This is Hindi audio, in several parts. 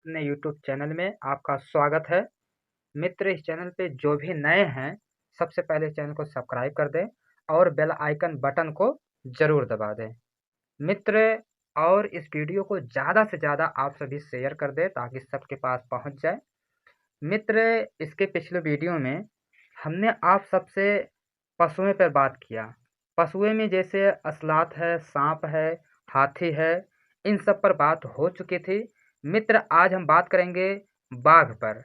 अपने यूट्यूब चैनल में आपका स्वागत है। मित्र, इस चैनल पे जो भी नए हैं, सबसे पहले चैनल को सब्सक्राइब कर दें और बेल आइकन बटन को ज़रूर दबा दें। मित्र, और इस वीडियो को ज़्यादा से ज़्यादा आप सभी शेयर कर दें ताकि सबके पास पहुंच जाए। मित्र, इसके पिछले वीडियो में हमने आप सबसे पशुओं पर बात किया। पशुओं में जैसे असलात है, सांप है, हाथी है, इन सब पर बात हो चुकी थी। मित्र, आज हम बात करेंगे बाघ पर।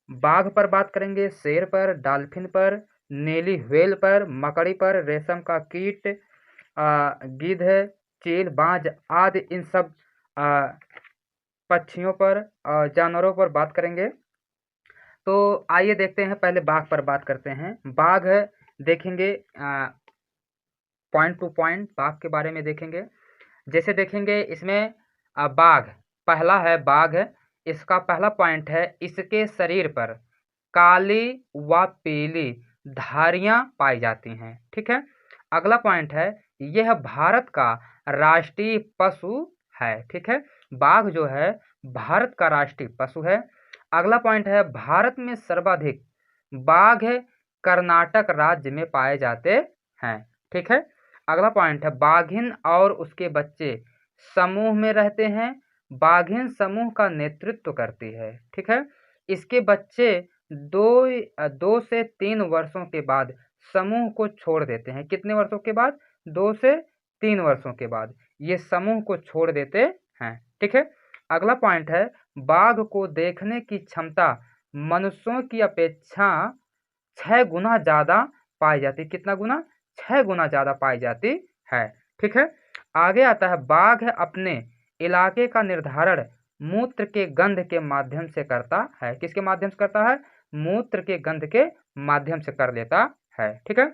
बाघ पर बात करेंगे, शेर पर, डॉल्फिन पर, नीली व्हेल पर, मकड़ी पर, रेशम का कीट, गिद्ध, चील, बाज आदि इन सब पक्षियों पर, जानवरों पर बात करेंगे। तो आइए देखते हैं, पहले बाघ पर बात करते हैं। बाघ देखेंगे, पॉइंट टू पॉइंट बाघ के बारे में देखेंगे। जैसे देखेंगे इसमें बाघ, पहला है बाघ। इसका पहला पॉइंट है, इसके शरीर पर काली व पीली धारियां पाई जाती हैं। ठीक है। अगला पॉइंट है, यह भारत का राष्ट्रीय पशु है। ठीक है, बाघ जो है भारत का राष्ट्रीय पशु है। अगला पॉइंट है, भारत में सर्वाधिक बाघ कर्नाटक राज्य में पाए जाते हैं। ठीक है। अगला पॉइंट है, बाघिन और उसके बच्चे समूह में रहते हैं। बाघिन समूह का नेतृत्व करती है। ठीक है। इसके बच्चे दो से 3 वर्षों के बाद समूह को छोड़ देते हैं। कितने वर्षों के बाद? 2 से 3 वर्षों के बाद ये समूह को छोड़ देते हैं। ठीक है। अगला पॉइंट है, बाघ को देखने की क्षमता मनुष्यों की अपेक्षा 6 गुना ज़्यादा पाई जाती। कितना गुना? 6 गुना ज़्यादा पाई जाती है। ठीक है। आगे आता है, बाघ अपने इलाके का निर्धारण मूत्र के गंध के माध्यम से करता है। किसके माध्यम से करता है? मूत्र के गंध के माध्यम से कर लेता है। ठीक है।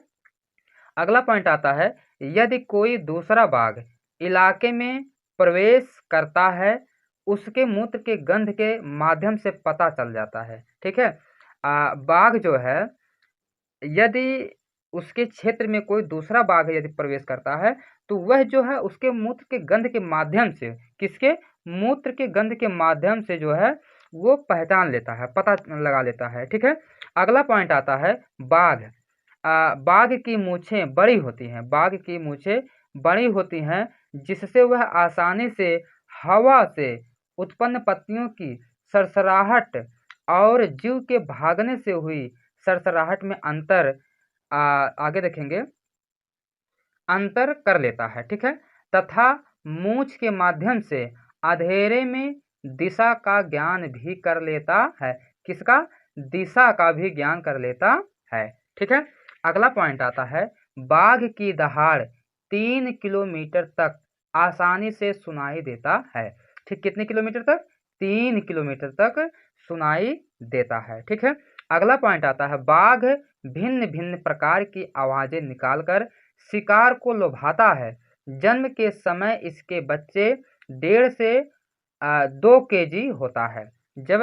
अगला पॉइंट आता है, यदि कोई दूसरा बाघ इलाके में प्रवेश करता है, उसके मूत्र के गंध के माध्यम से पता चल जाता है। ठीक है। बाघ जो है, यदि उसके क्षेत्र में कोई दूसरा बाघ यदि प्रवेश करता है, तो वह जो है उसके मूत्र के गंध के माध्यम से, किसके? मूत्र के गंध के माध्यम से जो है वो पहचान लेता है, पता लगा लेता है। ठीक है। अगला पॉइंट आता है, बाघ बाघ की मूछें बड़ी होती हैं। बाघ की मूछें बड़ी होती हैं, जिससे वह आसानी से हवा से उत्पन्न पत्तियों की सरसराहट और जीव के भागने से हुई सरसराहट में अंतर आगे देखेंगे, अंतर कर लेता है। ठीक है। तथा मूछ के माध्यम से अंधेरे में दिशा का ज्ञान भी कर लेता है। किसका? दिशा का भी ज्ञान कर लेता है। ठीक है। अगला पॉइंट आता है, बाघ की दहाड़ 3 किलोमीटर तक आसानी से सुनाई देता है। ठीक, कितने किलोमीटर तक? 3 किलोमीटर तक सुनाई देता है। ठीक है। अगला पॉइंट आता है, बाघ भिन्न भिन्न प्रकार की आवाजें निकालकर शिकार को लुभाता है। जन्म के समय इसके बच्चे 1.5 से 2 केजी होता है। जब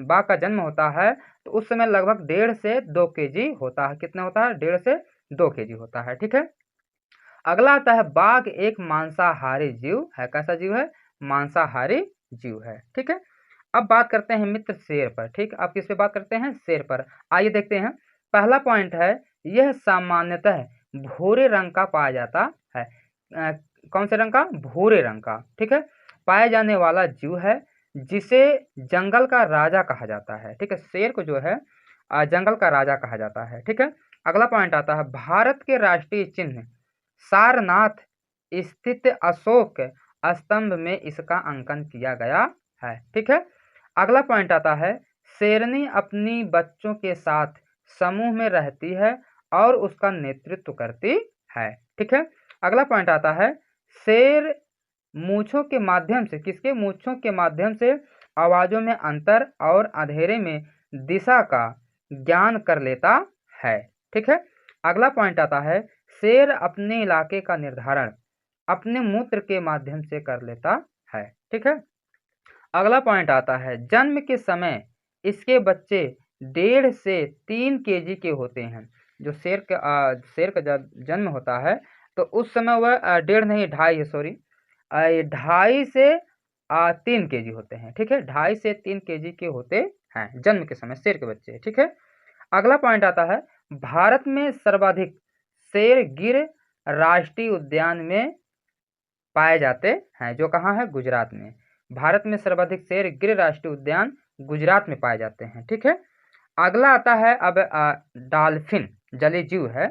बाघ का जन्म होता है तो उस समय लगभग 1.5 से 2 केजी होता है। कितना होता है? 1.5 से 2 केजी होता है। ठीक है। अगला आता है, बाघ एक मांसाहारी जीव है। कैसा जीव है? मांसाहारी जीव है। ठीक है। अब बात करते हैं मित्र शेर पर। ठीक, अब किस पे बात करते हैं? शेर पर। आइए देखते हैं। पहला पॉइंट है, यह सामान्यतः भूरे रंग का पाया जाता है। कौन से रंग का? भूरे रंग का। ठीक है। पाया जाने वाला जीव है, जिसे जंगल का राजा कहा जाता है। ठीक है। शेर को जो है जंगल का राजा कहा जाता है। ठीक है। अगला पॉइंट आता है, भारत के राष्ट्रीय चिन्ह सारनाथ स्थित अशोक स्तंभ में इसका अंकन किया गया है। ठीक है। अगला पॉइंट आता है, शेरनी अपनी बच्चों के साथ समूह में रहती है और उसका नेतृत्व करती है। ठीक है। अगला पॉइंट आता है, शेर मूंछों के माध्यम से, किसके? मूंछों के माध्यम से आवाजों में अंतर और अंधेरे में दिशा का ज्ञान कर लेता है। ठीक है। अगला पॉइंट आता है, शेर अपने इलाके का निर्धारण अपने मूत्र के माध्यम से कर लेता है। ठीक है। अगला पॉइंट आता है, जन्म के समय इसके बच्चे 1.5 से 3 केजी के होते हैं। जो शेर का जब जन्म होता है तो उस समय वह 1.5 नहीं, 2.5 है, सॉरी, 2.5 से 3 केजी होते हैं, ठीक है, 2.5 से 3 केजी के होते हैं जन्म के समय शेर के बच्चे, ठीक है। अगला पॉइंट आता है, भारत में सर्वाधिक शेर गिर राष्ट्रीय उद्यान में पाए जाते हैं, जो कहाँ है, गुजरात में। भारत में सर्वाधिक शेर गिर राष्ट्रीय उद्यान गुजरात में पाए जाते हैं, ठीक है। अगला आता है अब डॉल्फिन, जलीय जीव है,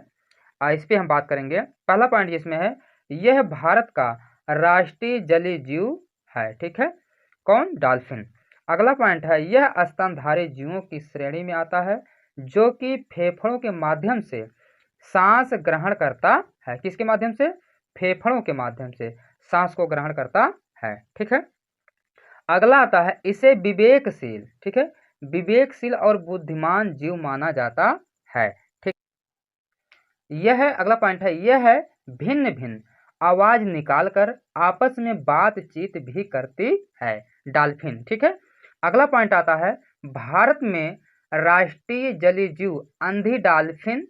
इस पे हम बात करेंगे। पहला पॉइंट जिसमें है, यह भारत का राष्ट्रीय जलीय जीव है, ठीक है, कौन, डॉल्फिन। अगला पॉइंट है, यह स्तनधारी जीवों की श्रेणी में आता है जो कि फेफड़ों के माध्यम से सांस ग्रहण करता है, किसके माध्यम से, फेफड़ों के माध्यम से सांस को ग्रहण करता है, ठीक है। अगला आता है, इसे विवेकशील, ठीक है, विवेकशील और बुद्धिमान जीव माना जाता है, ठीक। यह है, अगला पॉइंट है, यह है भिन्न भिन्न आवाज निकालकर आपस में बातचीत भी करती है, डॉल्फिन, ठीक है। अगला पॉइंट आता है, भारत में राष्ट्रीय जलीय जीव अंधी डॉल्फिन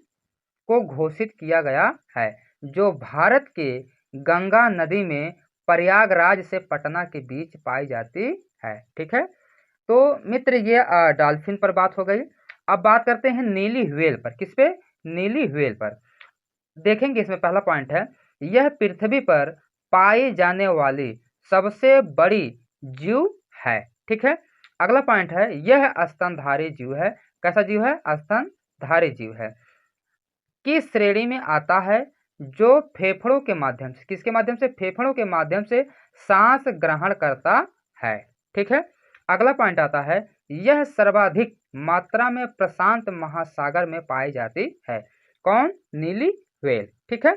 को घोषित किया गया है, जो भारत के गंगा नदी में प्रयागराज से पटना के बीच पाई जाती है, ठीक है। तो मित्र ये डॉल्फिन पर बात हो गई। अब बात करते हैं नीली व्हेल पर, किस पे, नीली व्हेल पर। देखेंगे इसमें पहला पॉइंट है, यह पृथ्वी पर पाई जाने वाली सबसे बड़ी जीव है, ठीक है। अगला पॉइंट है, यह स्तनधारी जीव है, कैसा जीव है, स्तनधारी जीव है। किस श्रेणी में आता है, जो फेफड़ों के माध्यम से, किसके माध्यम से, फेफड़ों के माध्यम से सांस ग्रहण करता है, ठीक है। अगला पॉइंट आता है, यह सर्वाधिक मात्रा में प्रशांत महासागर में पाई जाती है, कौन, नीली व्हेल, ठीक है।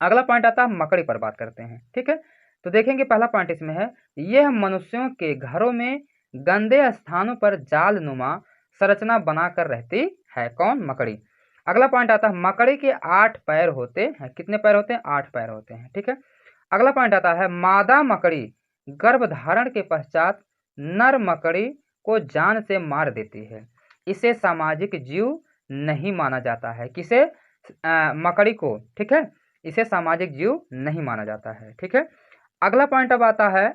अगला पॉइंट आता है, मकड़ी पर बात करते हैं, ठीक है। तो देखेंगे पहला पॉइंट इसमें है, यह मनुष्यों के घरों में गंदे स्थानों पर जाल नुमा संरचना बनाकर रहती है, कौन, मकड़ी। अगला पॉइंट आता है, मकड़ी के 8 पैर होते हैं, कितने पैर होते हैं, 8 पैर होते हैं, ठीक है। अगला पॉइंट आता है, मादा मकड़ी गर्भधारण के पश्चात नर मकड़ी को जान से मार देती है, इसे सामाजिक जीव नहीं माना जाता है, किसे, मकड़ी को, ठीक है, इसे सामाजिक जीव नहीं माना जाता है, ठीक है। अगला पॉइंट अब आता है,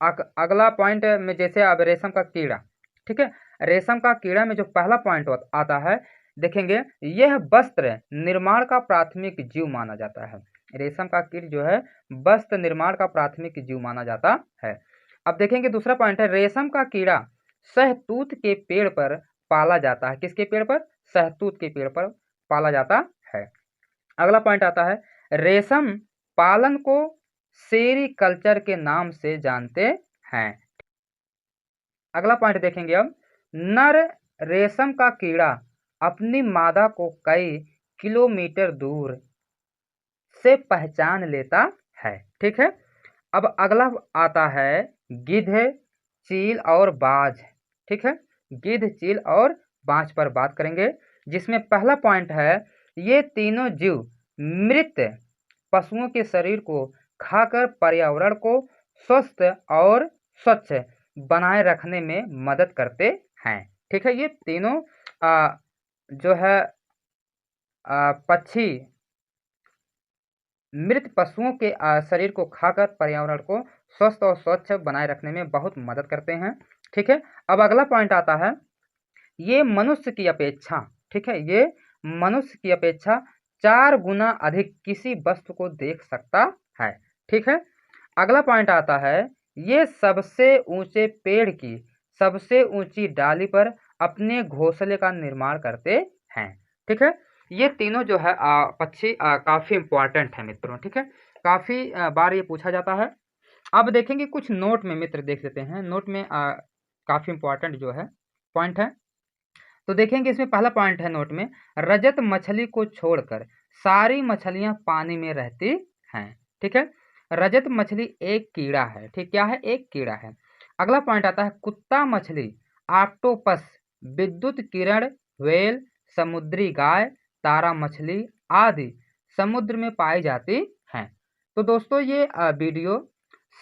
अगला पॉइंट में जैसे अब रेशम का कीड़ा, ठीक है, रेशम का कीड़ा में जो पहला पॉइंट आता है, देखेंगे यह वस्त्र निर्माण का प्राथमिक जीव माना जाता है, रेशम का कीट जो है वस्त्र निर्माण का प्राथमिक जीव माना जाता है। अब देखेंगे दूसरा पॉइंट है, रेशम का कीड़ा शहतूत के पेड़ पर पाला जाता है, किसके पेड़ पर, शहतूत के पेड़ पर पाला जाता है। अगला पॉइंट आता है, रेशम पालन को सेरीकल्चर के नाम से जानते हैं। अगला पॉइंट देखेंगे अब, नर रेशम का कीड़ा अपनी मादा को कई किलोमीटर दूर से पहचान लेता है, ठीक है। अब अगला आता है, गिद्ध, चील और बाज, ठीक है, गिद्ध, चील और बाज पर बात करेंगे, जिसमें पहला पॉइंट है, ये तीनों जीव मृत पशुओं के शरीर को खाकर पर्यावरण को स्वस्थ और स्वच्छ बनाए रखने में मदद करते हैं, ठीक है। ये तीनों जो है पक्षी मृत पशुओं के शरीर को खाकर पर्यावरण को स्वस्थ और स्वच्छ बनाए रखने में बहुत मदद करते हैं, ठीक है। अब अगला पॉइंट आता है, ये मनुष्य की अपेक्षा, ठीक है, ये मनुष्य की अपेक्षा 4 गुना अधिक किसी वस्तु को देख सकता है, ठीक है। अगला पॉइंट आता है, ये सबसे ऊंचे पेड़ की सबसे ऊंची डाली पर अपने घोंसले का निर्माण करते हैं, ठीक है। ये तीनों जो है पक्षी काफ़ी इंपॉर्टेंट है मित्रों, ठीक है, काफ़ी बार ये पूछा जाता है। अब देखेंगे कुछ नोट में मित्र देख लेते हैं, नोट में काफ़ी इंपॉर्टेंट जो है पॉइंट है। तो देखेंगे इसमें पहला पॉइंट है नोट में, रजत मछली को छोड़कर सारी मछलियां पानी में रहती हैं, ठीक है। रजत मछली एक कीड़ा है, ठीक, क्या है, एक कीड़ा है। अगला पॉइंट आता है, कुत्ता मछली, ऑक्टोपस, विद्युत किरण, व्हेल, समुद्री गाय, तारा मछली आदि समुद्र में पाई जाती हैं। तो दोस्तों ये वीडियो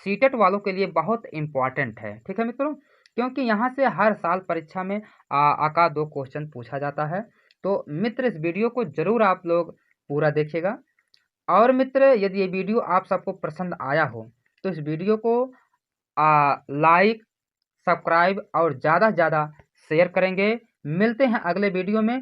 सीटेट वालों के लिए बहुत इम्पॉर्टेंट है, ठीक है मित्रों, क्योंकि यहाँ से हर साल परीक्षा में आका 2 क्वेश्चन पूछा जाता है। तो मित्र इस वीडियो को जरूर आप लोग पूरा देखिएगा। और मित्र यदि ये वीडियो आप सबको पसंद आया हो तो इस वीडियो को लाइक, सब्सक्राइब और ज़्यादा से ज़्यादा शेयर करेंगे। मिलते हैं अगले वीडियो में।